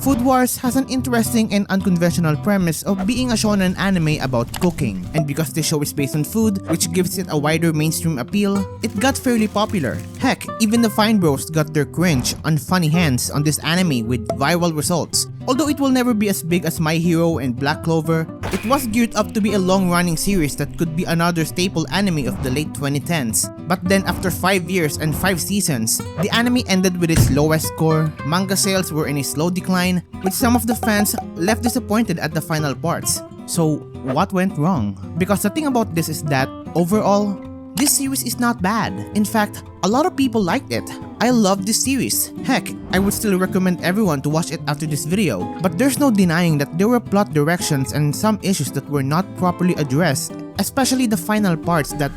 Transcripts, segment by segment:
Food Wars has an interesting and unconventional premise of being a shonen anime about cooking, and because the show is based on food, which gives it a wider mainstream appeal, it got fairly popular. Heck, even the Fine Bros got their cringe, unfunny hands on this anime with viral results. Although it will never be as big as My Hero and Black Clover, it was geared up to be a long-running series that could be another staple anime of the late 2010s. But then after 5 years and 5 seasons, the anime ended with its lowest score, manga sales were in a slow decline, with some of the fans left disappointed at the final parts. So what went wrong? Because the thing about this is that, overall, this series is not bad. In fact, a lot of people liked it. I love this series. Heck, I would still recommend everyone to watch it after this video. But there's no denying that there were plot directions and some issues that were not properly addressed, especially the final parts that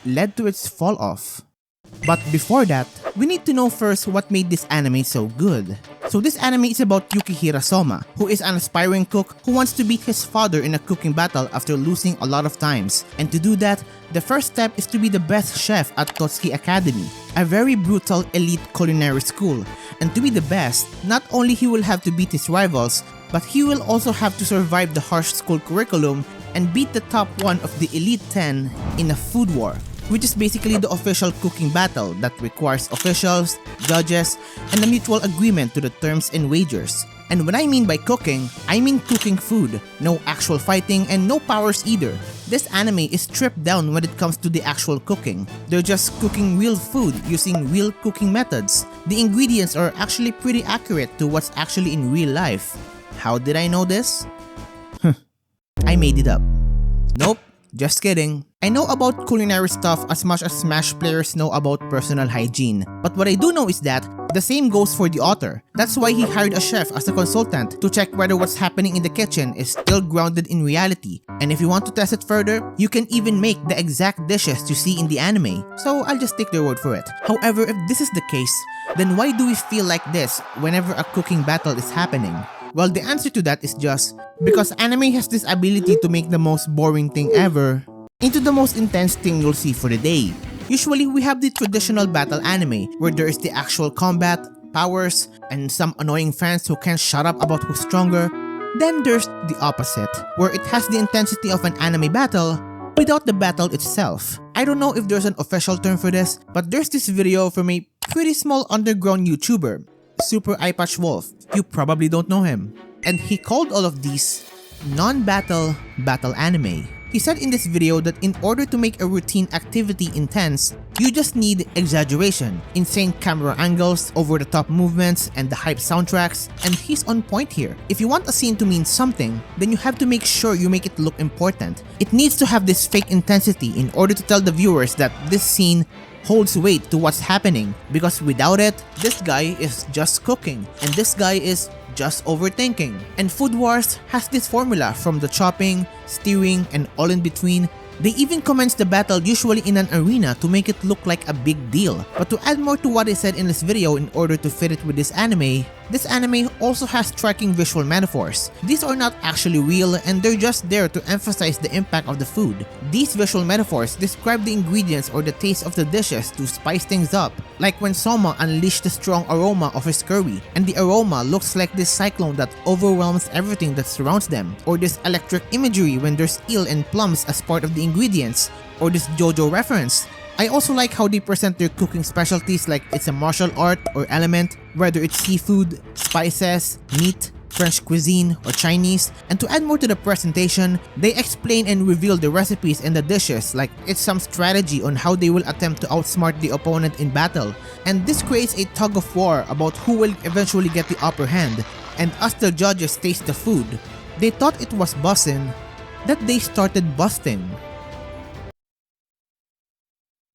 led to its fall off. But before that, we need to know first what made this anime so good. So this anime is about Yukihira Soma, who is an aspiring cook who wants to beat his father in a cooking battle after losing a lot of times. And to do that, the first step is to be the best chef at Totsuki Academy, a very brutal elite culinary school. And to be the best, not only he will have to beat his rivals, but he will also have to survive the harsh school curriculum and beat the top 1 of the Elite 10 in a food war, which is basically the official cooking battle that requires officials, judges, and a mutual agreement to the terms and wagers. And when I mean by cooking, I mean cooking food, no actual fighting and no powers either. This anime is stripped down when it comes to the actual cooking. They're just cooking real food using real cooking methods. The ingredients are actually pretty accurate to what's actually in real life. How did I know this? I made it up. Nope. Just kidding. I know about culinary stuff as much as Smash players know about personal hygiene. But what I do know is that the same goes for the author. That's why he hired a chef as a consultant to check whether what's happening in the kitchen is still grounded in reality. And if you want to test it further, you can even make the exact dishes you see in the anime. So I'll just take their word for it. However, if this is the case, then why do we feel like this whenever a cooking battle is happening? Well, the answer to that is just because anime has this ability to make the most boring thing ever into the most intense thing you'll see for the day. Usually, we have the traditional battle anime where there is the actual combat, powers, and some annoying fans who can't shut up about who's stronger. Then there's the opposite, where it has the intensity of an anime battle without the battle itself. I don't know if there's an official term for this, but there's this video from a pretty small underground YouTuber, Super Eyepatch Wolf. You probably don't know him. And he called all of these non-battle battle anime. He said in this video that in order to make a routine activity intense, you just need exaggeration, insane camera angles, over-the-top movements, and the hype soundtracks, and he's on point here. If you want a scene to mean something, then you have to make sure you make it look important. It needs to have this fake intensity in order to tell the viewers that this scene holds weight to what's happening, because without it, this guy is just cooking, and this guy is just overthinking. And Food Wars has this formula from the chopping, steering, and all in between. They even commence the battle usually in an arena to make it look like a big deal. But to add more to what I said in this video in order to fit it with this anime also has striking visual metaphors. These are not actually real and they're just there to emphasize the impact of the food. These visual metaphors describe the ingredients or the taste of the dishes to spice things up. Like when Soma unleashed the strong aroma of his curry, and the aroma looks like this cyclone that overwhelms everything that surrounds them. Or this electric imagery when there's eel and plums as part of the ingredients. Or this JoJo reference. I also like how they present their cooking specialties like it's a martial art or element, whether it's seafood, spices, meat, French cuisine, or Chinese. And to add more to the presentation, they explain and reveal the recipes and the dishes like it's some strategy on how they will attempt to outsmart the opponent in battle. And this creates a tug of war about who will eventually get the upper hand. And as the judges taste the food, they thought it was bussin', that they started busting.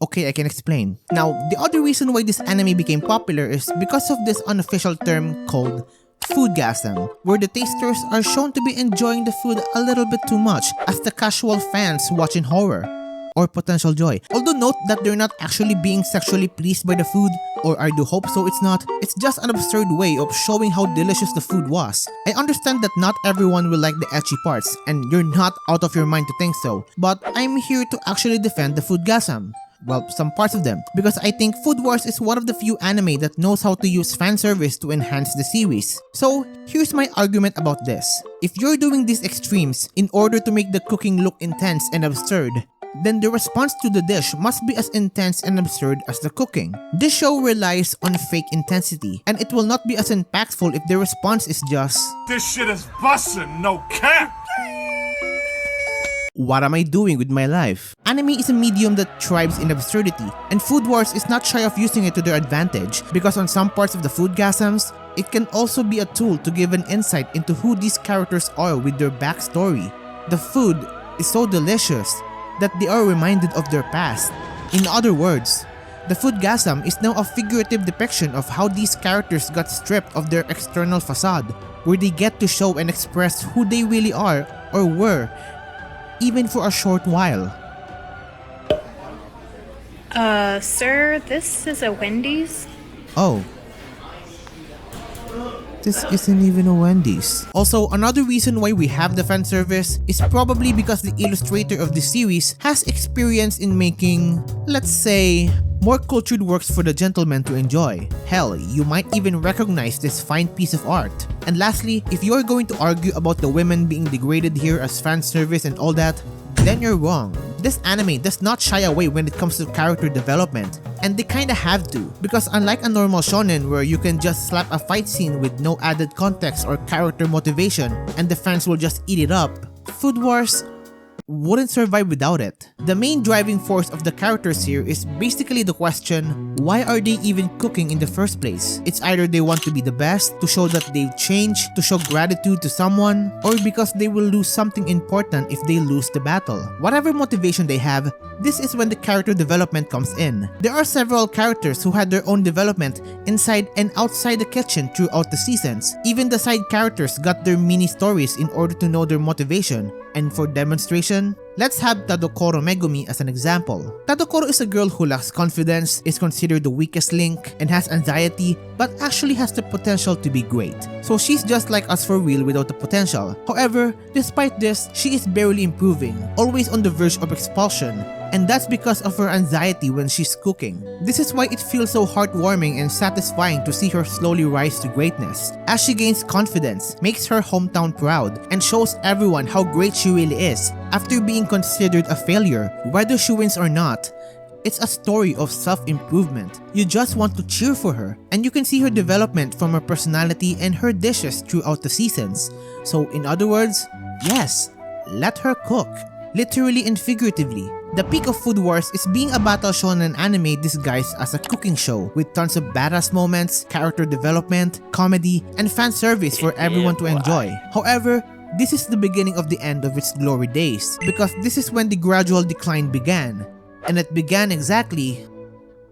Okay, I can explain. Now, the other reason why this anime became popular is because of this unofficial term called foodgasm, where the tasters are shown to be enjoying the food a little bit too much as the casual fans watching horror or potential joy. Although note that they're not actually being sexually pleased by the food, or I do hope so it's not. It's just an absurd way of showing how delicious the food was. I understand that not everyone will like the ecchi parts, and you're not out of your mind to think so, but I'm here to actually defend the foodgasm. well, some parts of them, because I think Food Wars is one of the few anime that knows how to use fan service to enhance the series. So, here's my argument about this. If you're doing these extremes in order to make the cooking look intense and absurd, then the response to the dish must be as intense and absurd as the cooking. This show relies on fake intensity, and it will not be as impactful if the response is just, "This shit is bussin', no cap!" what am I doing with my life? Anime is a medium that thrives in absurdity, and Food Wars is not shy of using it to their advantage, because on some parts of the foodgasms, it can also be a tool to give an insight into who these characters are with their backstory. The food is so delicious that they are reminded of their past. In other words, the foodgasm is now a figurative depiction of how these characters got stripped of their external facade, where they get to show and express who they really are or were, even for a short while. Sir, this is a Wendy's? Oh. This isn't even a Wendy's. Also, another reason why we have the fan service is probably because the illustrator of the series has experience in making, let's say, more cultured works for the gentleman to enjoy. Hell, you might even recognize this fine piece of art. And lastly, if you're going to argue about the women being degraded here as fan service and all that, then you're wrong. This anime does not shy away when it comes to character development, and they kinda have to, because unlike a normal shonen where you can just slap a fight scene with no added context or character motivation and the fans will just eat it up, Food Wars wouldn't survive without it. The main driving force of the characters here is basically the question, why are they even cooking in the first place? It's either they want to be the best, to show that they've changed, to show gratitude to someone, or because they will lose something important if they lose the battle. Whatever motivation they have, this is when the character development comes in. There are several characters who had their own development inside and outside the kitchen throughout the seasons. Even the side characters got their mini stories in order to know their motivation. And for demonstration, let's have Tadokoro Megumi as an example. Tadokoro is a girl who lacks confidence, is considered the weakest link, and has anxiety, but actually has the potential to be great. So she's just like us for real without the potential. However, despite this, she is barely improving, always on the verge of expulsion, and that's because of her anxiety when she's cooking. This is why it feels so heartwarming and satisfying to see her slowly rise to greatness, as she gains confidence, makes her hometown proud, and shows everyone how great she really is. After being considered a failure, whether she wins or not, it's a story of self-improvement. You just want to cheer for her, and you can see her development from her personality and her dishes throughout the seasons. So in other words, yes, let her cook, literally and figuratively. The peak of Food Wars is being a battle shonen anime disguised as a cooking show with tons of badass moments, character development, comedy, and fan service for everyone to enjoy. However, this is the beginning of the end of its glory days, because this is when the gradual decline began, and it began exactly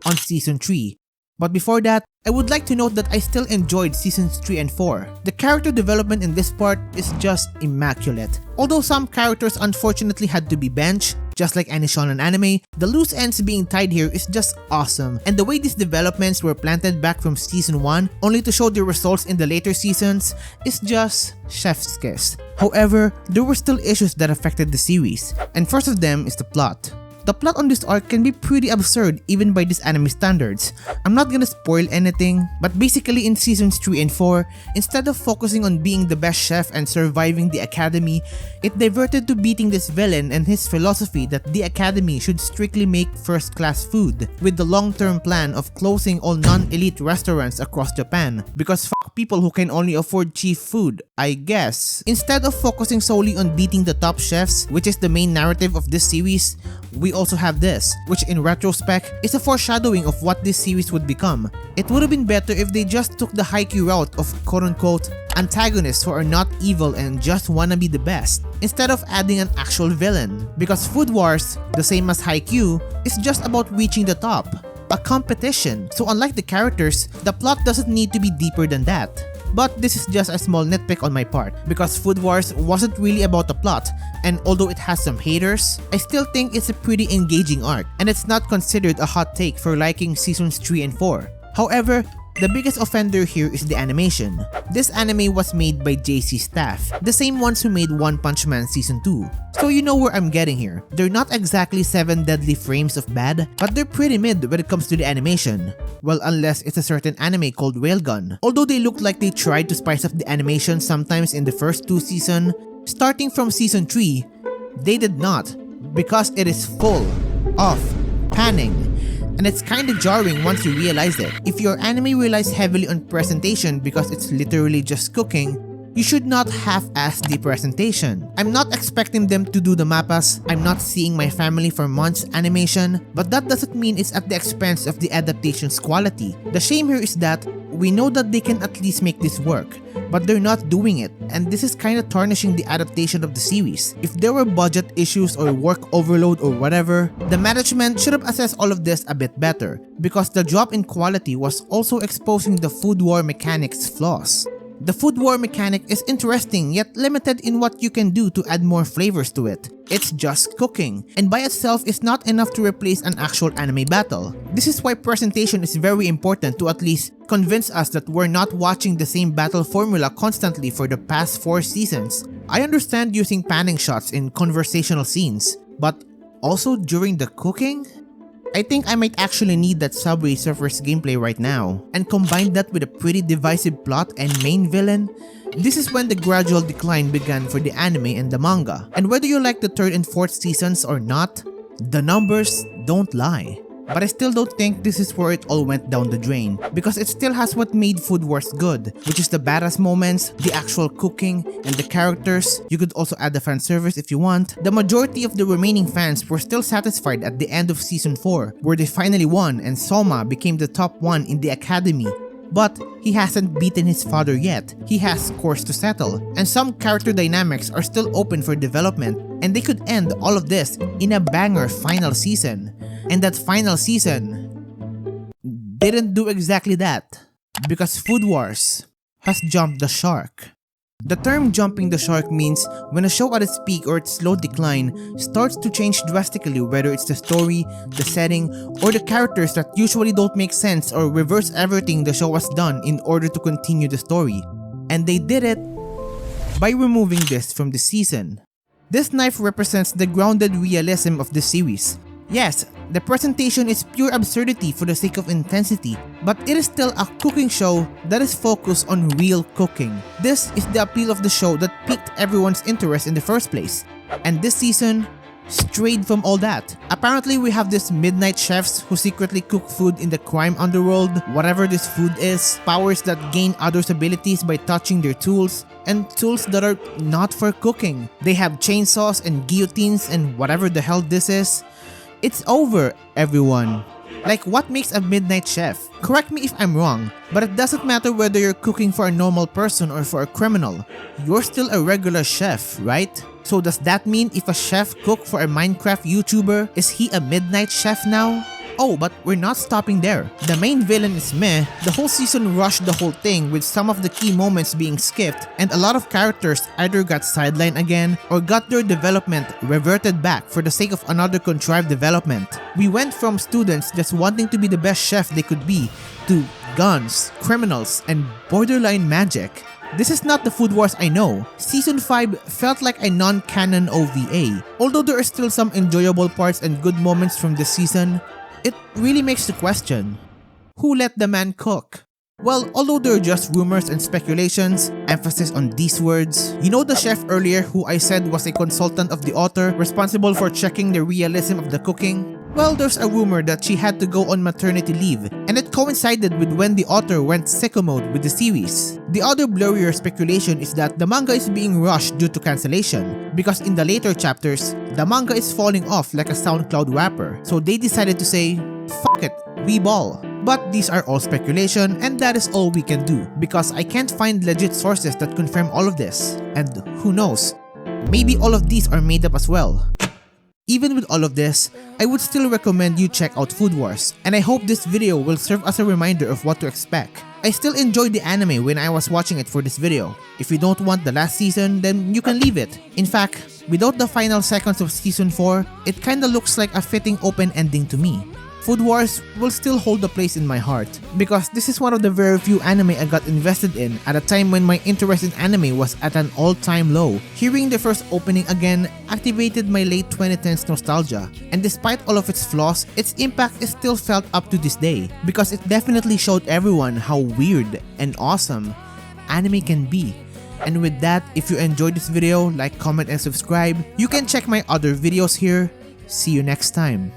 on Season 3. But before that, I would like to note that I still enjoyed Seasons 3 and 4. The character development in this part is just immaculate. Although some characters unfortunately had to be benched, just like any shonen anime, the loose ends being tied here is just awesome, and the way these developments were planted back from Season 1 only to show their results in the later seasons is just chef's kiss. However, there were still issues that affected the series, and first of them is the plot. The plot on this arc can be pretty absurd even by these anime standards. I'm not gonna spoil anything, but basically in Seasons 3 and 4, instead of focusing on being the best chef and surviving the academy, it diverted to beating this villain and his philosophy that the academy should strictly make first-class food, with the long-term plan of closing all non-elite restaurants across Japan, because fuck people who can only afford cheap food, I guess. Instead of focusing solely on beating the top chefs, which is the main narrative of this series, we also have this, which in retrospect is a foreshadowing of what this series would become. It would have been better if they just took the haiku route of quote-unquote antagonists who are not evil and just wanna be the best, instead of adding an actual villain. Because Food Wars, the same as Haikyuu, is just about reaching the top, a competition. So unlike the characters, the plot doesn't need to be deeper than that. But this is just a small nitpick on my part, because Food Wars wasn't really about the plot, and although it has some haters, I still think it's a pretty engaging arc, and it's not considered a hot take for liking Seasons 3 and 4. However, The biggest offender here is the animation. This anime was made by JC staff, the same ones who made One Punch Man Season 2. So you know where I'm getting here. They're not exactly 7 deadly frames of bad, but they're pretty mid when it comes to the animation. Well, unless it's a certain anime called Railgun. Although they look like they tried to spice up the animation sometimes in the first 2 seasons, starting from Season 3, they did not, because it is full of panning. And it's kinda jarring once you realize it. If your anime relies heavily on presentation because it's literally just cooking, you should not half-ass the presentation. I'm not expecting them to do the mappas, I'm not seeing my family for months animation, but that doesn't mean it's at the expense of the adaptation's quality. The shame here is that we know that they can at least make this work, but they're not doing it, and this is kinda tarnishing the adaptation of the series. If there were budget issues or work overload or whatever, the management should have assessed all of this a bit better, because the drop in quality was also exposing the food war mechanics flaws. The food war mechanic is interesting yet limited in what you can do to add more flavors to it. It's just cooking, and by itself is not enough to replace an actual anime battle. This is why presentation is very important to at least convince us that we're not watching the same battle formula constantly for the past 4 seasons. I understand using panning shots in conversational scenes, but also during the cooking? I think I might actually need that Subway Surfers gameplay right now, and combine that with a pretty divisive plot and main villain. This is when the gradual decline began for the anime and the manga, and whether you like the 3rd and 4th seasons or not, the numbers don't lie. But I still don't think this is where it all went down the drain, because it still has what made Food Wars good, which is the badass moments, the actual cooking, and the characters. You could also add the fan service if you want. The majority of the remaining fans were still satisfied at the end of Season 4, where they finally won and Soma became the top 1 in the academy. But he hasn't beaten his father yet, he has scores to settle, and some character dynamics are still open for development, and they could end all of this in a banger final season. And that final season didn't do exactly that, because Food Wars has jumped the shark. The term jumping the shark means when a show at its peak or its slow decline starts to change drastically, whether it's the story, the setting, or the characters that usually don't make sense or reverse everything the show has done in order to continue the story. And they did it by removing this from the season. This knife represents the grounded realism of the series. Yes, the presentation is pure absurdity for the sake of intensity, but it is still a cooking show that is focused on real cooking. This is the appeal of the show that piqued everyone's interest in the first place. And this season strayed from all that. Apparently we have these midnight chefs who secretly cook food in the crime underworld, whatever this food is, powers that gain others' abilities by touching their tools, and tools that are not for cooking. They have chainsaws and guillotines and whatever the hell this is. It's over, everyone. Like, what makes a midnight chef? Correct me if I'm wrong, but it doesn't matter whether you're cooking for a normal person or for a criminal. You're still a regular chef, right? So does that mean if a chef cooked for a Minecraft YouTuber, is he a midnight chef now? Oh, but we're not stopping there. The main villain is meh. The whole season rushed the whole thing with some of the key moments being skipped, and a lot of characters either got sidelined again or got their development reverted back for the sake of another contrived development. We went from students just wanting to be the best chef they could be to guns, criminals, and borderline magic. This is not the Food Wars I know. Season 5 felt like a non-canon OVA. Although there are still some enjoyable parts and good moments from this season, it really makes the question, who let the man cook? Well, although they're just rumors and speculations, emphasis on these words, you know the chef earlier who I said was a consultant of the author responsible for checking the realism of the cooking? Well, there's a rumor that she had to go on maternity leave, and it coincided with when the author went sicko mode with the series. The other blurrier speculation is that the manga is being rushed due to cancellation, because in the later chapters, the manga is falling off like a SoundCloud rapper, so they decided to say, fuck it, we ball. But these are all speculation, and that is all we can do, because I can't find legit sources that confirm all of this. And who knows, maybe all of these are made up as well. Even with all of this, I would still recommend you check out Food Wars, and I hope this video will serve as a reminder of what to expect. I still enjoyed the anime when I was watching it for this video. If you don't want the last season, then you can leave it. In fact, without the final seconds of Season 4, it kinda looks like a fitting open ending to me. Food Wars will still hold a place in my heart because this is one of the very few anime I got invested in at a time when my interest in anime was at an all-time low. Hearing the first opening again activated my late 2010s nostalgia, and despite all of its flaws, its impact is still felt up to this day because it definitely showed everyone how weird and awesome anime can be. And with that, if you enjoyed this video, like, comment, and subscribe. You can check my other videos here. See you next time.